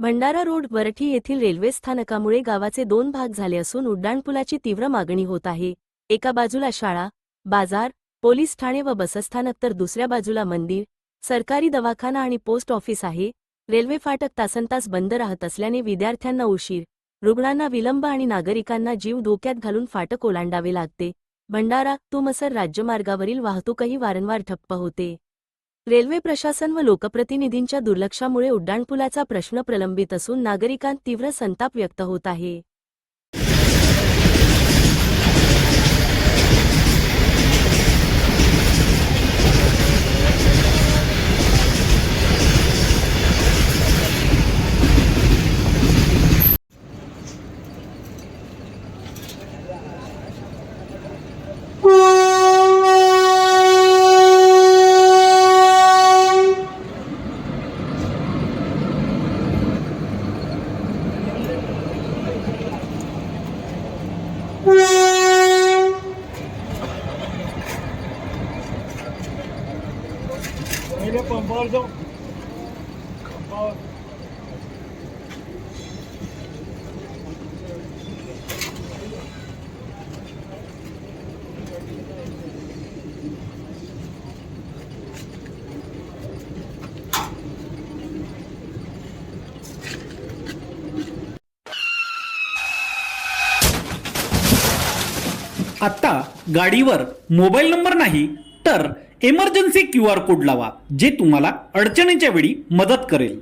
Bhandara road Warthi येथील railway स्थानकामुळे गावाचे दोन भाग झाले असून उड्डाणपुलाची तीव्र मागणी होत आहे। एका बाजूला शाळा, बाजार, पोलीस ठाणे व बसस्थानक तर दुसऱ्या बाजूला मंदिर, सरकारी दवाखाना आणि पोस्ट ऑफिस आहे। रेल्वे फाटक तासनतास बंद राहत असल्याने विद्यार्थ्यांना उशीर, रुग्णांना विलंब आणि नागरिकांना जीव धोक्यात घालून फाटक ओलांडावे लागते। भंडारा तुमसर राज्यमार्गावरील वाहतूकही वारंवार ठप्प होते। रेल्वे प्रशासन व लोकप्रतिनिधींच्या दुर्लक्षामुळे उड्डाणपुलाचा प्रश्न प्रलंबित असून नागरिकांत तीव्र संताप व्यक्त होत आहे। मेरे पंपावर जाऊ पंपावर आता गाडीवर मोबाईल नंबर नाही तर इमर्जन्सी QR कोड लावा, जे तुम्हाला अडचणीच्या वेळी मदत करेल।